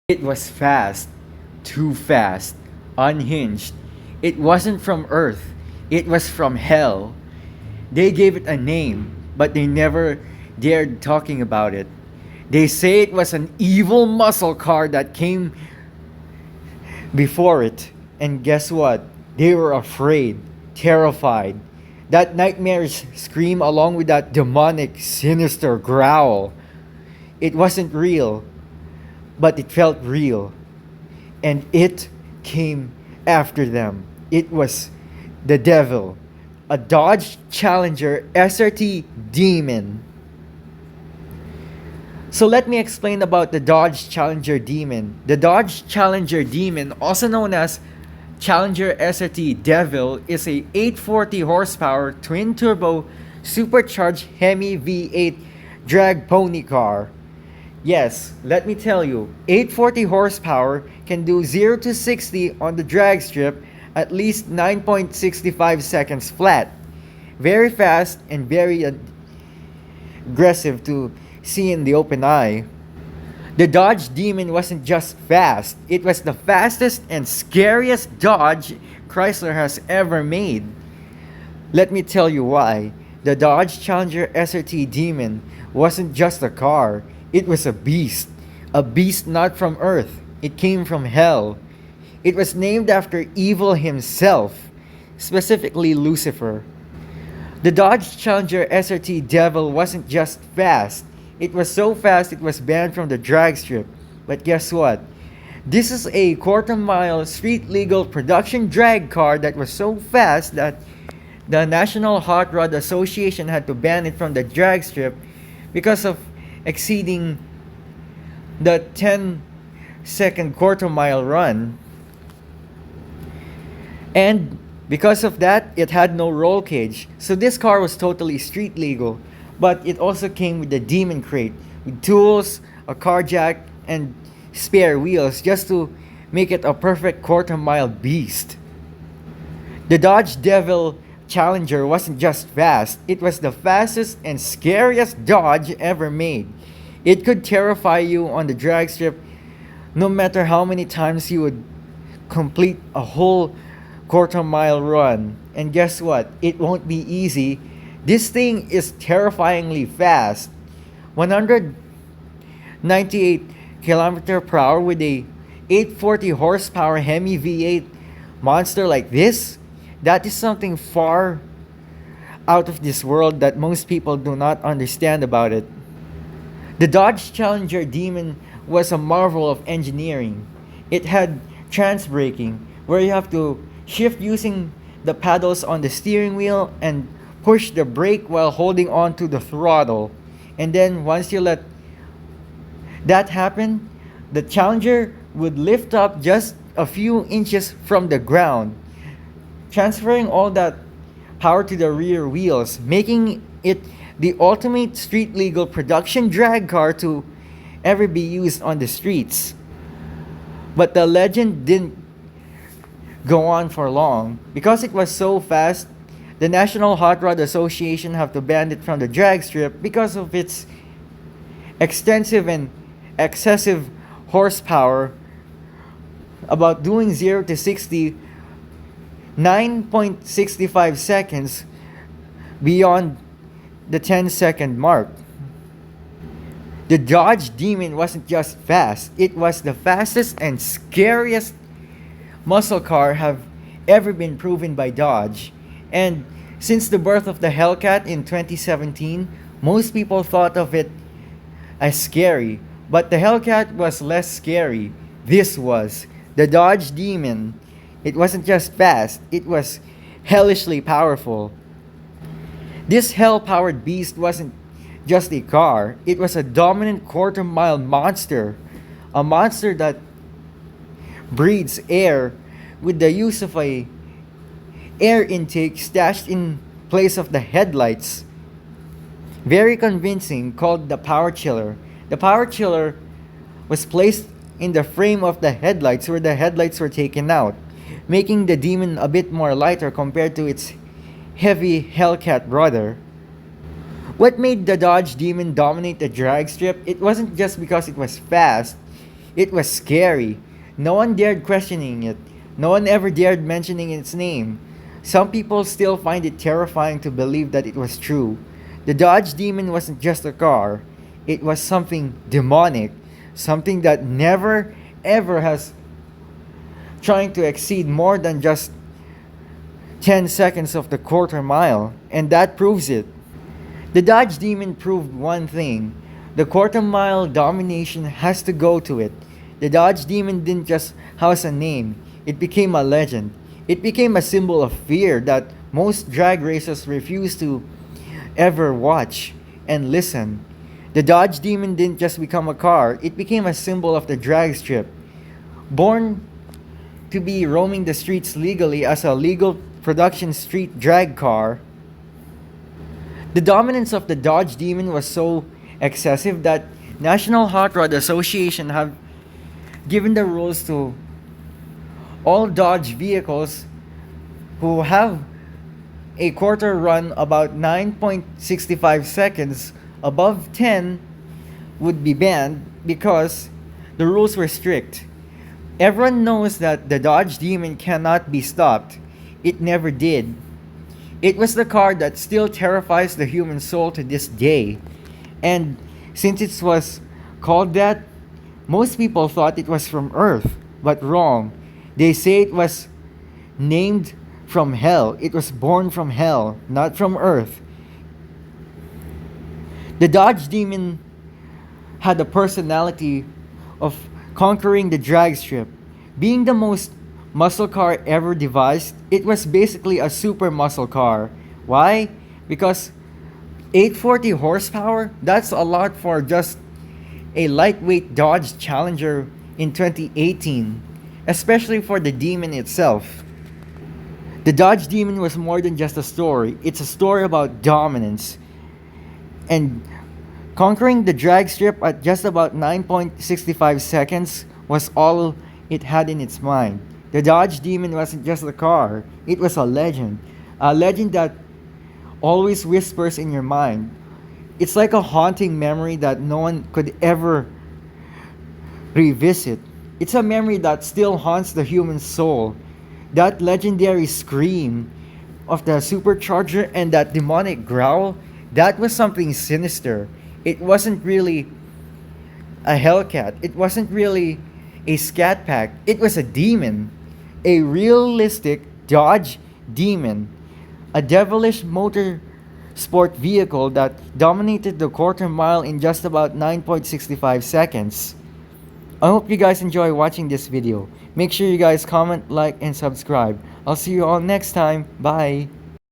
It was fast, too fast, unhinged. It wasn't from Earth, it was from hell. They gave it a name, but they never dared talking about it. They say it was an evil muscle car that came before it. And guess what? They were afraid, terrified. That nightmarish scream along with that demonic, sinister growl. It wasn't real, but it felt real. And it came after them. It was the devil, a Dodge Challenger SRT Demon. So let me explain about the Dodge Challenger Demon. The Dodge Challenger Demon, also known as Challenger SRT Devil, is a 840 horsepower twin turbo supercharged Hemi V8 drag pony car. Yes, let me tell you, 840 horsepower can do 0 to 60 on the drag strip at least 9.65 seconds flat. Very fast and very aggressive to see in the open eye. The Dodge Demon wasn't just fast, it was the fastest and scariest Dodge Chrysler has ever made. Let me tell you why. The Dodge Challenger SRT Demon wasn't just a car, it was a beast. A beast not from Earth, it came from hell. It was named after evil himself, specifically Lucifer. The Dodge Challenger SRT Devil wasn't just fast, it was so fast it was banned from the drag strip. But guess what? This is a quarter-mile street-legal production drag car that was so fast that the National Hot Rod Association had to ban it from the drag strip because of exceeding the 10-second quarter-mile run. And because of that, it had no roll cage. So this car was totally street legal. But it also came with the Demon Crate, with tools, a car jack, and spare wheels just to make it a perfect quarter-mile beast. The Dodge Devil Challenger wasn't just fast, it was the fastest and scariest Dodge ever made. It could terrify you on the drag strip no matter how many times you would complete a whole quarter-mile run. And guess what? It won't be easy. This thing is terrifyingly fast. 198 km per hour with a 840 horsepower Hemi V8 monster like this, that is something far out of this world that most people do not understand about it. The Dodge Challenger Demon was a marvel of engineering. It had trans braking, where you have to shift using the paddles on the steering wheel and push the brake while holding on to the throttle. And then once you let that happen, the Challenger would lift up just a few inches from the ground, transferring all that power to the rear wheels, making it the ultimate street legal production drag car to ever be used on the streets. But the legend didn't go on for long. Because it was so fast, the National Hot Rod Association have to ban it from the drag strip because of its extensive and excessive horsepower, about doing 0 to 60 9.65 seconds beyond the 10-second mark. The Dodge Demon wasn't just fast, it was the fastest and scariest muscle car have ever been proven by Dodge. And since the birth of the Hellcat in 2017, most people thought of it as scary, but the Hellcat was less scary. This was the Dodge Demon. It wasn't just fast, it was hellishly powerful. This hell-powered beast wasn't just a car, it was a dominant quarter-mile monster. A monster that breathes air with the use of a air intake stashed in place of the headlights. Very convincing, called the power chiller. The power chiller was placed in the frame of the headlights where the headlights were taken out, making the Demon a bit more lighter compared to its heavy Hellcat brother. What made the Dodge Demon dominate the drag strip? It wasn't just because it was fast. It was scary. No one dared questioning it. No one ever dared mentioning its name. Some people still find it terrifying to believe that it was true. The Dodge Demon wasn't just a car. It was something demonic, something that never ever has trying to exceed more than just 10 seconds of the quarter mile, and that proves it. The Dodge Demon proved one thing: the quarter mile domination has to go to it. The Dodge Demon didn't just house a name, it became a legend. It became a symbol of fear that most drag races refuse to ever watch and listen. The Dodge Demon didn't just become a car, it became a symbol of the drag strip. Born to be roaming the streets legally as a legal production street drag car, the dominance of the Dodge Demon was so excessive that National Hot Rod Association have given the rules to all Dodge vehicles who have a quarter run about 9.65 seconds above 10 would be banned because the rules were strict. Everyone knows that the Dodge Demon cannot be stopped. It never did. It was the car that still terrifies the human soul to this day. And since it was called that, most people thought it was from Earth, but wrong. They say it was named from hell. It was born from hell, not from Earth. The Dodge Demon had the personality of conquering the drag strip. Being the most muscle car ever devised, it was basically a super muscle car. Why? Because 840 horsepower, that's a lot for just a lightweight Dodge Challenger in 2018, especially for the Demon itself. The Dodge Demon was more than just a story. It's a story about dominance. And conquering the drag strip at just about 9.65 seconds was all it had in its mind. The Dodge Demon wasn't just a car, it was a legend. A legend that always whispers in your mind. It's like a haunting memory that no one could ever revisit. It's a memory that still haunts the human soul. That legendary scream of the supercharger and that demonic growl, that was something sinister. It wasn't really a Hellcat. It wasn't really a Scat Pack. It was a demon. A realistic Dodge Demon. A devilish motor sport vehicle that dominated the quarter mile in just about 9.65 seconds. I hope you guys enjoy watching this video. Make sure you guys comment, like, and subscribe. I'll see you all next time. Bye!